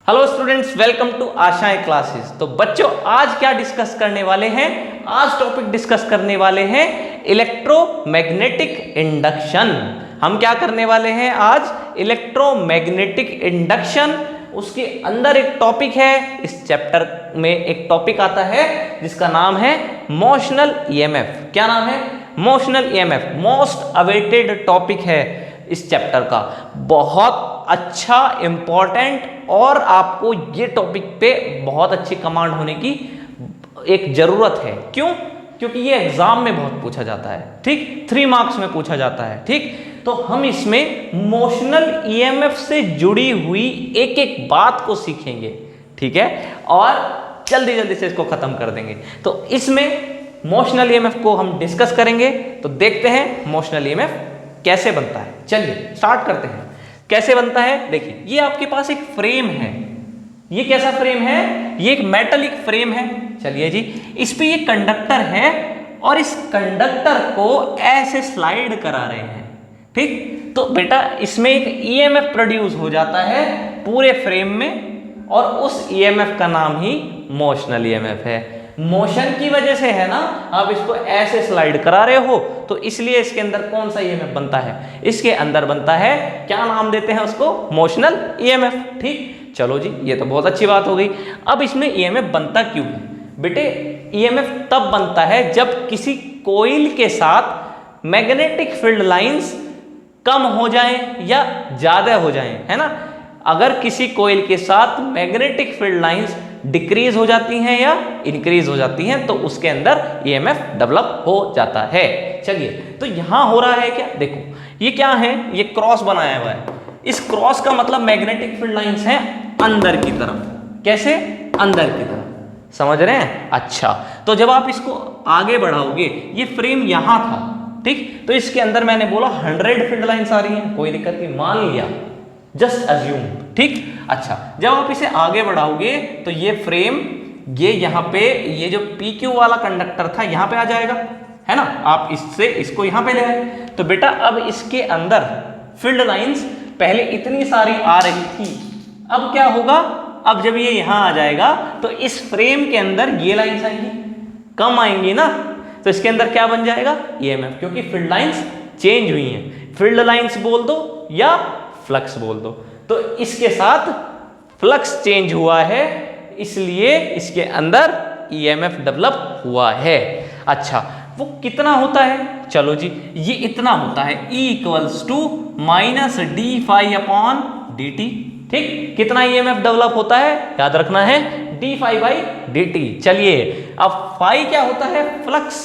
Hello students, welcome to आशाएं classes. तो बच्चों, आज क्या डिस्कस करने वाले हैं? आज टॉपिक डिस्कस करने वाले हैं इलेक्ट्रोमैग्नेटिक इंडक्शन। हम क्या करने वाले हैं आज? Electromagnetic induction. उसके अंदर एक टॉपिक है, इस चैप्टर में एक टॉपिक आता है जिसका नाम है मोशनल ईएमएफ। क्या नाम है? Motional EMF. Most awaited topic है इस चैप्टर का, बहुत अच्छा इंपॉर्टेंट, और आपको ये टॉपिक पे बहुत अच्छी कमांड होने की एक जरूरत है। क्यों? क्योंकि ये एग्जाम में बहुत पूछा जाता है, ठीक, 3 मार्क्स में पूछा जाता है, ठीक। तो हम इसमें मोशनल ईएमएफ से जुड़ी हुई एक एक बात को सीखेंगे, ठीक है, और जल्दी जल्दी से इसको खत्म कर देंगे। तो इसमें मोशनल ईएमएफ को हम डिस्कस करेंगे। तो देखते हैं मोशनल ईएमएफ कैसे बनता है। चलिए स्टार्ट करते हैं। कैसे बनता है? देखिए, ये आपके पास एक फ्रेम है। ये कैसा फ्रेम है? ये एक मेटालिक फ्रेम है। चलिए जी, इस पे ये कंडक्टर है और इस कंडक्टर को ऐसे स्लाइड करा रहे हैं, ठीक। तो बेटा, इसमें एक ईएमएफ प्रोड्यूस हो जाता है पूरे फ्रेम में, और उस ईएमएफ का नाम ही मोशनल ईएमएफ है। मोशन की वजह से है ना, आप इसको ऐसे स्लाइड करा रहे हो, तो इसलिए इसके अंदर कौन सा ईएमएफ बनता है? इसके अंदर बनता है, क्या नाम देते हैं उसको? मोशनल ईएमएफ, ठीक। चलो जी, ये तो बहुत अच्छी बात हो गई। अब इसमें ईएमएफ बनता क्यों है? बेटे, ईएमएफ तब बनता है जब किसी कोइल के साथ मैग्नेटिक फील्ड लाइंस कम हो जाएं या ज्यादा हो जाएं, है ना। अगर किसी कोइल के साथ मैग्नेटिक फील्ड लाइंस डिक्रीज हो जाती हैं या इंक्रीज हो जाती हैं, तो उसके अंदर ईएमएफ डेवलप हो जाता है। चलिए, तो यहां हो रहा है क्या? देखो, ये क्या है? ये क्रॉस बनाया हुआ है। इस क्रॉस का मतलब मैग्नेटिक फील्ड लाइंस हैं अंदर की तरफ। कैसे? अंदर की तरफ। समझ रहे हैं? अच्छा, तो जब आप इसको आगे बढ़ाओगे, ये फ्रेम यहां था, ठीक, तो इसके अंदर मैंने बोला 100 फील्ड लाइंस आ रही हैं, कोई दिक्कत नहीं, मान लिया, जस्ट अज्यूम, ठीक। अच्छा, जब आप इसे आगे बढ़ाओगे तो ये फ्रेम, ये यहाँ पे, ये जो PQ वाला कंडक्टर था यहाँ पे आ जाएगा, है ना। आप इससे इसको यहाँ पे ले आए, तो बेटा अब इसके अंदर फील्ड लाइंस पहले इतनी सारी आ रही थी, अब क्या होगा? अब जब ये यहाँ आ जाएगा तो इस फ्रेम के अंदर ये लाइंस आएंगी, कम आएंगी ना, तो इसके अंदर क्या बन जाएगा? ईएमएफ, क्योंकि फील्ड लाइंस चेंज हुई हैं। फील्ड लाइंस बोल दो या फ्लक्स बोल दो, तो इसके साथ फ्लक्स चेंज हुआ है, इसलिए इसके अंदर ईएमएफ डेवलप हुआ है। अच्छा, वो कितना होता है? चलो जी, ये इतना होता है, E = -d∅/dt, ठीक। कितना ईएमएफ डेवलप होता है? याद रखना है, d∅/dt। चलिए, अब फाई क्या होता है? फ्लक्स।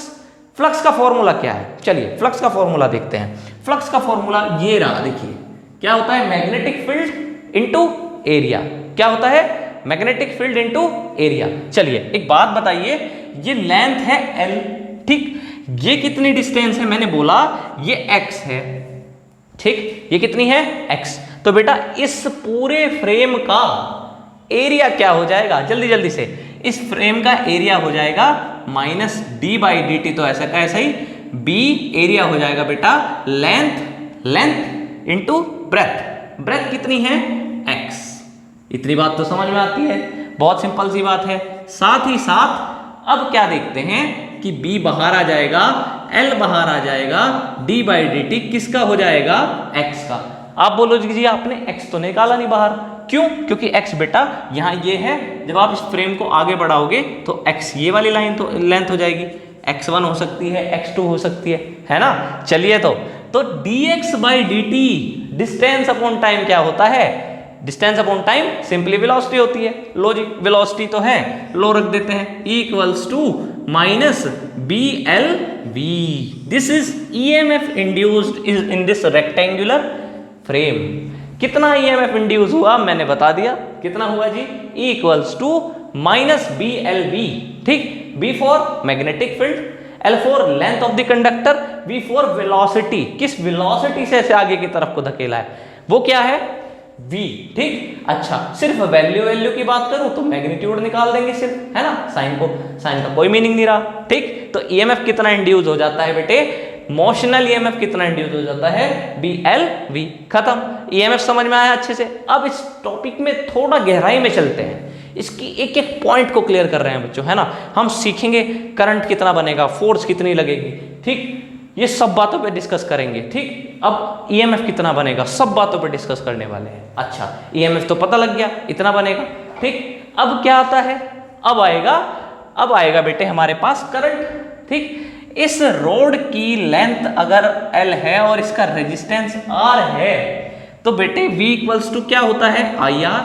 फ्लक्स का फॉर्मूला क्या है? चलिए फ्लक्स का फॉर्मूला देखते हैं। फ्लक्स का फॉर्मूला ये रहा, देखिए क्या होता है? Magnetic field into area. क्या होता है? Magnetic field into area. चलिए एक बात बताइए, ये लेंथ है L, ठीक, ये कितनी डिस्टेंस है? मैंने बोला ये x है, ठीक, ये कितनी है? x। तो बेटा इस पूरे फ्रेम का एरिया क्या हो जाएगा? जल्दी जल्दी से, इस फ्रेम का एरिया हो जाएगा -d/dt, तो ऐसा का ऐसा ही, b एरिया हो जाएगा बेटा लेंथ इंटू ब्रेथ। ब्रेथ कितनी है? x। इतनी बात तो समझ में आती है, बहुत सिंपल सी बात है। साथ ही साथ अब क्या देखते हैं कि b बाहर आ जाएगा, L बाहर आ जाएगा, d/dt किसका हो जाएगा? x का। आप बोलोगे जी आपने x तो निकाला नहीं बाहर, क्यों? क्योंकि x बेटा यहाँ ये है, जब आप इस फ्रेम को आगे बढ़ाओगे तो x ये वाली लाइन तो लेंथ हो जाएगी, x1 हो सकती है, x2 हो सकती है ना। चलिए, तो dx/dt डिस्टेंस अपॉन टाइम क्या होता है? Distance upon time simply velocity होती है। लो जी, वेलोसिटी तो है, लो रख देते हैं, E = -BLV। This is EMF induced in this rectangular frame. कितना EMF इंड्यूस हुआ? मैंने बता दिया, कितना हुआ जी? E = -BLV, ठीक। B for magnetic field, L for length of the conductor, V for velocity, किस वेलोसिटी से ऐसे आगे की तरफ को धकेला है, वो क्या है? V, ठीक। अच्छा, सिर्फ वैल्यू की बात करूं तो मैग्नीट्यूड निकाल देंगे सिर्फ, है ना। साइन का कोई मीनिंग नहीं रहा, ठीक। तो ईएमएफ कितना इंड्यूस हो जाता है बेटे? मोशनल ईएमएफ कितना इंड्यूस हो जाता है, BLV। खत्म। ईएमएफ समझ में आया अच्छे से। अब इस टॉपिक में थोड़ा गहराई में चलते हैं, इसकी एक एक पॉइंट को क्लियर कर रहे हैं बच्चों, है ना। हम सीखेंगे करंट कितना बनेगा, फोर्स कितनी लगेगी, ठीक, ये सब बातों पे डिस्कस करेंगे, ठीक। अब ईएमएफ कितना बनेगा, सब बातों पे डिस्कस करने वाले हैं। अच्छा, ईएमएफ तो पता लग गया, इतना बनेगा, ठीक। अब क्या आता है, अब आएगा बेटे हमारे पास करंट, ठीक। इस रोड की लेंथ अगर L है और इसका रेजिस्टेंस R है, तो बेटे V इक्वल्स टू क्या होता है, IR,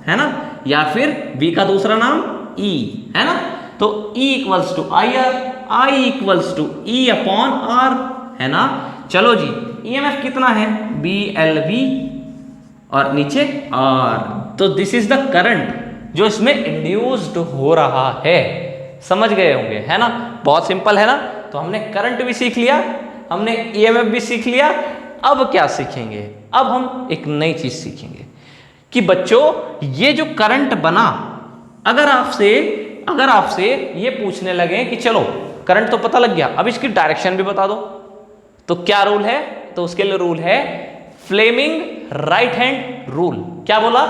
है ना, या फिर V का दूसरा नाम E, है ना। तो E equals to IR, I equals to E upon R, है ना। चलो जी, EMF कितना है, BLV और नीचे R। तो दिस इज द करंट जो इसमें इंड्यूस्ड हो रहा है। समझ गए होंगे, है ना। बहुत सिंपल है ना। तो हमने करंट भी सीख लिया, हमने EMF भी सीख लिया। अब क्या सीखेंगे, अब हम एक नई चीज सीखेंगे कि बच्चों ये जो करंट बना, अगर आपसे ये पूछने लगे कि चलो करंट तो पता लग गया, अब इसकी डायरेक्शन भी बता दो, तो क्या रूल है, तो उसके लिए रूल है फ्लेमिंग राइट हैंड रूल। क्या बोला,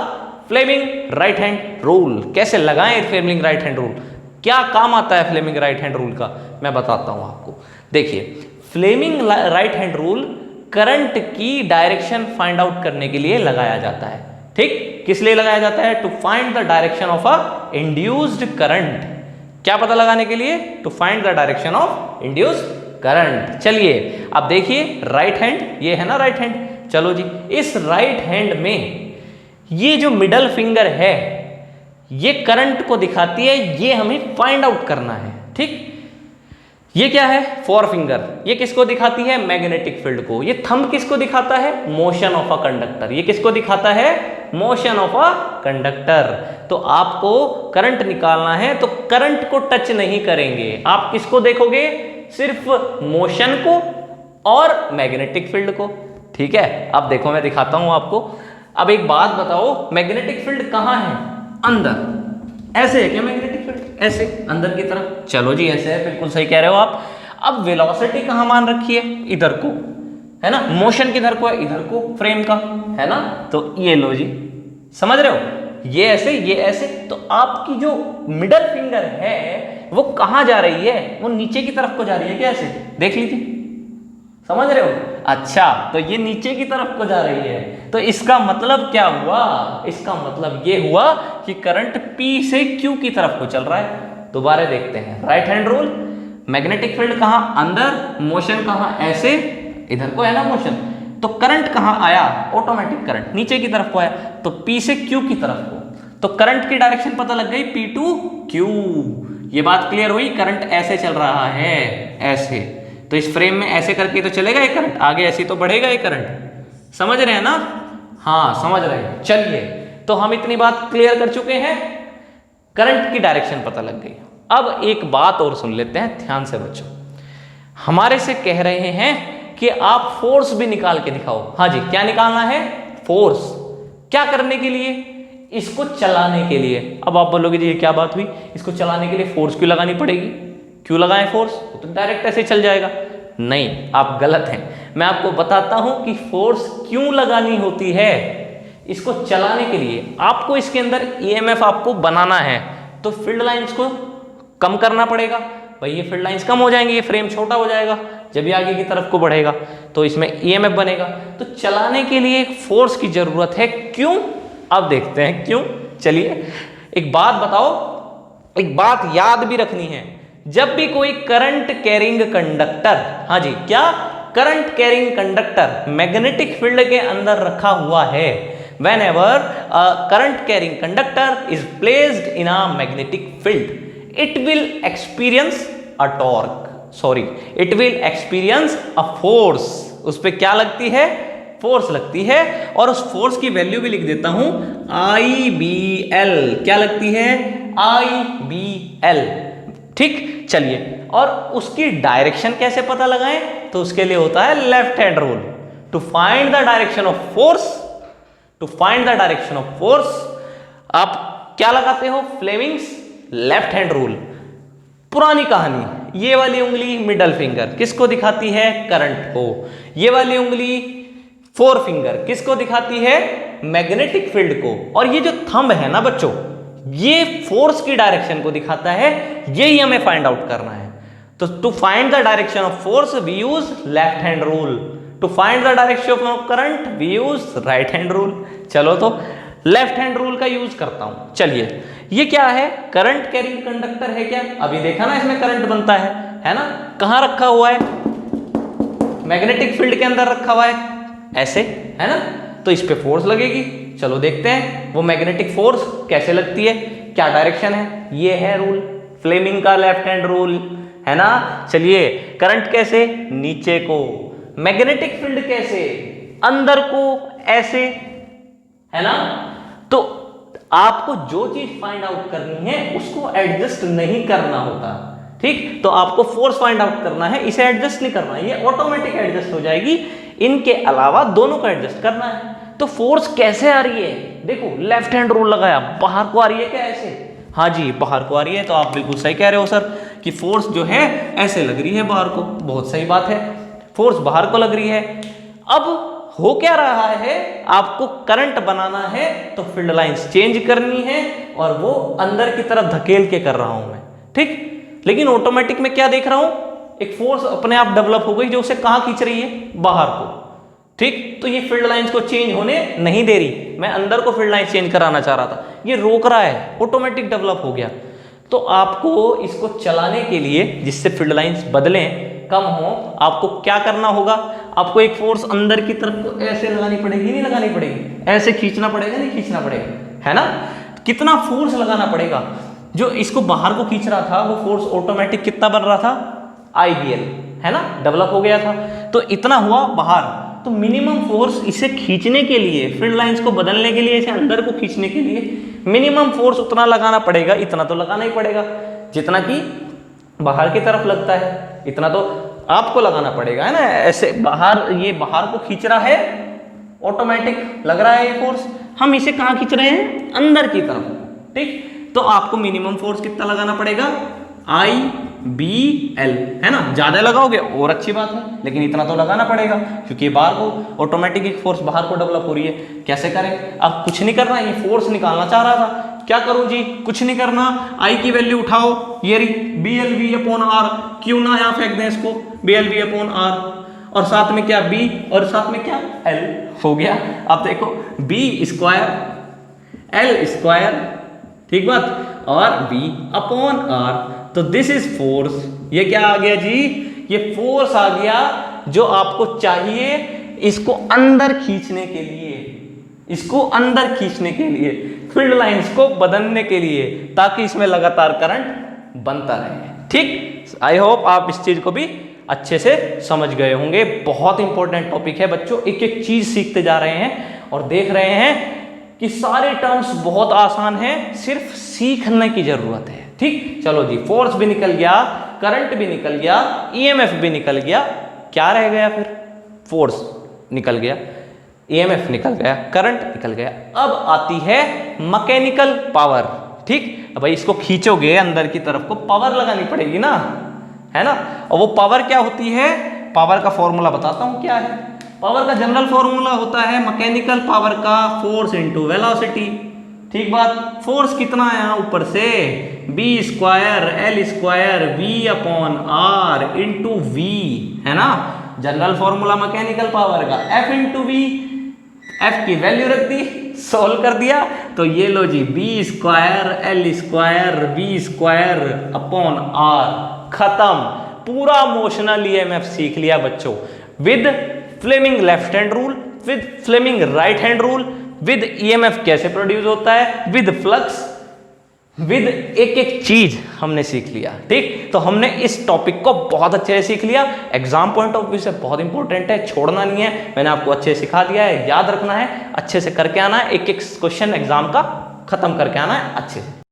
फ्लेमिंग राइट हैंड रूल। कैसे लगाएं फ्लेमिंग राइट हैंड रूल, क्या काम आता है फ्लेमिंग राइट हैंड रूल का, मैं बताता हूं आपको। देखिए, Fleming right hand rule current की डायरेक्शन फाइंड आउट करने के लिए लगाया जाता है, ठीक। किस लिए लगाया जाता है, to find the direction of a induced current. क्या पता लगाने के लिए, to find the direction of induced current. चलिए अब देखिए, राइट हैंड, ये है ना राइट हैंड। चलो जी, इस राइट हैंड में ये जो मिडल फिंगर है, ये करंट को दिखाती है, ये हमें फाइंड आउट करना है, ठीक। ये क्या है, फोर फिंगर, ये किसको दिखाती है, मैग्नेटिक फील्ड को। ये थंब किसको दिखाता है, मोशन ऑफ अ कंडक्टर। ये किसको दिखाता है, मोशन ऑफ अ कंडक्टर। तो आपको करंट निकालना है तो करंट को टच नहीं करेंगे, आप किसको देखोगे, सिर्फ मोशन को और मैग्नेटिक फील्ड को, ठीक है। अब देखो मैं दिखाता हूं आपको। अब एक बात बताओ, मैग्नेटिक फील्ड कहां है, अंदर। ऐसे है क्या मैग्नेटिक फील्ड, ऐसे अंदर की तरफ। चलो जी ऐसे है, बिल्कुल सही कह रहे हो आप। अब वेलोसिटी कहां मान रखी है, इधर को, है ना। मोशन किधर को है, इधर को, फ्रेम का, है ना। तो ये लो जी, समझ रहे हो, ये ऐसे, ये ऐसे। तो आपकी जो मिडल फिंगर है वो कहां जा रही है, वो नीचे की तरफ को जा रही है क्या, ऐसे देख लीजिए, समझ रहे हो। अच्छा, तो ये नीचे की तरफ को जा रही है, तो इसका मतलब क्या हुआ, इसका मतलब ये हुआ कि करंट P से Q की तरफ को चल रहा है। दोबारा देखते हैं, right hand rule, magnetic field कहां, अंदर, मोशन कहां, ऐसे, इधर को है ना मोशन। तो करंट कहां आया, ऑटोमेटिक करंट नीचे की तरफ को आया, तो P से Q की तरफ को। तो करंट की डायरेक्शन पता लग गई, P to Q। ये बात क्लियर हुई, करंट ऐसे चल रहा है, ऐसे। तो इस फ्रेम में ऐसे करके तो चलेगा ये करंट, आगे ऐसे तो बढ़ेगा ये करंट। समझ रहे हैं ना, हाँ समझ रहे हैं। चलिए, तो हम इतनी बात क्लियर कर चुके हैं, करंट की डायरेक्शन पता लग गई। अब एक बात और सुन लेते हैं ध्यान से बच्चों। हमारे से कह रहे हैं कि आप फोर्स भी निकाल के दिखाओ। हाँ जी, क्या निकालना है, फोर्स। क्या करने के लिए, इसको चलाने के लिए। अब आप बोलोगे जी ये क्या बात हुई, इसको चलाने के लिए फोर्स क्यों लगानी पड़ेगी, क्यों लगाएं फोर्स, तो डायरेक्ट ऐसे चल जाएगा। नहीं, आप गलत हैं। मैं आपको बताता हूं कि फोर्स क्यों लगानी होती है। इसको चलाने के लिए आपको इसके अंदर ईएमएफ आपको बनाना है, तो फील्ड लाइंस को कम करना पड़ेगा। भाई ये फील्ड लाइंस कम हो जाएंगे, ये फ्रेम छोटा हो जाएगा, जब ये आगे की तरफ को बढ़ेगा तो इसमें ईएमएफ बनेगा। तो चलाने के लिए एक फोर्स की जरूरत है। क्यों, अब देखते हैं क्यों। चलिए एक बात बताओ, एक बात याद भी रखनी है, जब भी कोई करंट कैरिंग कंडक्टर, हाँ जी क्या, current carrying conductor magnetic field के अंदर रखा हुआ है, whenever a current carrying conductor is placed in a magnetic field, it will experience a torque, sorry, it will experience a force। उस पे क्या लगती है, फोर्स लगती है। और उस फोर्स की वैल्यू भी लिख देता हूं, IBL। क्या लगती है, IBL, ठीक। चलिए, और उसकी डायरेक्शन कैसे पता लगाएं, तो उसके लिए होता है left hand rule. To find the direction of force, to find the direction of force आप क्या लगाते हो, फ्लेमिंग्स लेफ्ट हैंड रूल। पुरानी कहानी, ये वाली उंगली मिडल फिंगर किसको दिखाती है? करंट को। ये वाली उंगली फोर फिंगर किसको दिखाती है? मैग्नेटिक फील्ड को। और ये जो थंब है ना बच्चों, ये फोर्स की डायरेक्शन को दिखाता है। यही हमें फाइंड आउट करना है। तो to find the direction of force we use left hand rule, to find the direction of current we use right hand rule. चलो तो लेफ्ट हैंड रूल का यूज करता हूं। चलिए, ये क्या है? करंट कैरिंग कंडक्टर है क्या? अभी देखा ना, इसमें करंट बनता है ना? कहां रखा हुआ है? मैग्नेटिक फील्ड के अंदर रखा हुआ है, ऐसे, है ना? तो इस पे फोर्स लगेगी। चलो देखते हैं वो मैग्नेटिक फोर्स कैसे लगती है, क्या डायरेक्शन है। ये है रूल, फ्लेमिंग का लेफ्ट हैंड रूल, है ना? चलिए, करंट कैसे? नीचे को। मैग्नेटिक फील्ड कैसे? अंदर को, ऐसे, है ना? तो आपको जो चीज फाइंड आउट करनी है उसको एडजस्ट नहीं करना होता, ठीक? तो आपको फोर्स फाइंड आउट करना है, इसे एडजस्ट नहीं करना है, ये ऑटोमेटिक एडजस्ट हो जाएगी। इनके अलावा दोनों को एडजस्ट करना है। तो फोर्स कैसे आ रही है? देखो, लेफ्ट हैंड रूल लगाया, बाहर को आ रही है क्या? ऐसे। हाँ जी, बाहर को आ रही है। तो आप बिल्कुल सही कह रहे हो सर कि फोर्स जो है ऐसे लग रही है बाहर को। बहुत सही बात है, फोर्स बाहर को लग रही है। अब हो क्या रहा है? आपको करंट बनाना है तो फील्ड लाइंस चेंज करनी है और वो अंदर की तरफ धकेल के कर रहा हूं मैं, ठीक? लेकिन ऑटोमेटिक में क्या देख रहा हूं? एक फोर्स अपने आप डेवलप हो गई जो उसे कहां खींच रही है? बाहर को, ठीक? तो ये फील्ड लाइंस को चेंज होने नहीं दे रही। मैं अंदर को फील्ड लाइंस चेंज कराना चाह रहा था, ये रोक रहा है, ऑटोमेटिक डेवलप हो गया। तो आपको इसको चलाने के लिए, जिससे फील्ड लाइंस बदलें, कम हो, आपको क्या करना होगा? आपको एक फोर्स अंदर की तरफ को ऐसे लगानी पड़ेगी, नहीं लगानी पड़ेगी? ऐसे खींचना पड़ेगा, नहीं खींचना पड़ेगा, है ना? कितना फोर्स लगाना पड़ेगा? जो इसको बाहर को खींच रहा था वो फोर्स ऑटोमेटिक कितना बन रहा था? IBL, है ना? डेवलप हो गया था। तो इतना हुआ बाहर। तो मिनिमम फोर्स इसे खींचने के लिए, फील्ड लाइंस को बदलने के लिए, इसे अंदर को खींचने के लिए मिनिमम फोर्स उतना लगाना पड़ेगा। इतना तो लगाना ही पड़ेगा जितना कि बाहर की तरफ लगता है, इतना तो आपको लगाना पड़ेगा, है ना? ऐसे बाहर, ये बाहर को खींच रहा है, ऑटोमेटिक लग रहा है ये फोर्स। हम इसे कहाँ खींच रहे हैं? अंदर की तरफ, ठीक? तो आपको मिनिमम फोर्स कितना लगाना पड़ेगा? IBL, है ना? ज्यादा लगाओगे और अच्छी बात है, लेकिन इतना तो लगाना पड़ेगा क्योंकि बाहर को ऑटोमेटिक एक फोर्स बाहर को डेवलप हो रही है। कैसे करें? अब कुछ नहीं करना, ये फोर्स निकालना चाह रहा था। क्या करूं जी? कुछ नहीं करना, I की वैल्यू उठाओ, ये रही BLV/R। क्यों ना यहाँ फेंक दें इसको, BLV/R, और साथ में क्या? B, और साथ में क्या? L हो गया। अब देखो, B² L², ठीक बात, और V/R। तो दिस इज फोर्स। ये क्या आ गया जी? ये फोर्स आ गया जो आपको चाहिए इसको अंदर खींचने के लिए, इसको अंदर खींचने के लिए, फील्ड लाइंस को बदलने के लिए, ताकि इसमें लगातार करंट बनता रहे, ठीक? आई होप आप इस चीज को भी अच्छे से समझ गए होंगे। बहुत इंपॉर्टेंट टॉपिक है बच्चों, एक एक चीज सीखते जा रहे हैं और देख रहे हैं कि सारे टर्म्स बहुत आसान हैं, सिर्फ सीखने की जरूरत है, ठीक? चलो जी, फोर्स भी निकल गया, करंट भी निकल गया, EMF भी निकल गया, क्या रह गया फिर? फोर्स निकल गया, EMF निकल गया, करंट निकल गया। अब आती है मैकेनिकल पावर, ठीक? अब भाई इसको खींचोगे अंदर की तरफ को, पावर लगानी पड़ेगी ना, है ना? और वो पावर क्या होती है? पावर का फॉर्मूला बताता हूं क्या है। पावर का जनरल फॉर्मूला होता है मैकेनिकल पावर का फोर्स इंटू वेलोसिटी, ठीक बात? फोर्स कितना है यहाँ ऊपर से? B² L² V/R into V, है ना? जनरल फॉर्मूला मैकेनिकल पावर का F इंटू V। F की वैल्यू रख दी, सोल्व कर दिया, तो ये लो जी, B² L² V²/R, खत्म। पूरा मोशनल EMF सीख लिया बच्चों, with Fleming left hand rule, with Fleming right hand rule, with EMF कैसे प्रोड्यूस होता है, विद फ्लक्स, विद एक एक चीज हमने सीख लिया, ठीक? तो हमने इस टॉपिक को बहुत अच्छे से सीख लिया। एग्जाम पॉइंट ऑफ व्यू से बहुत इंपॉर्टेंट है, छोड़ना नहीं है। मैंने आपको अच्छे से सिखा दिया है, याद रखना है, अच्छे से करके आना है, एक एक क्वेश्चन एग्जाम का खत्म करके आना है अच्छे से।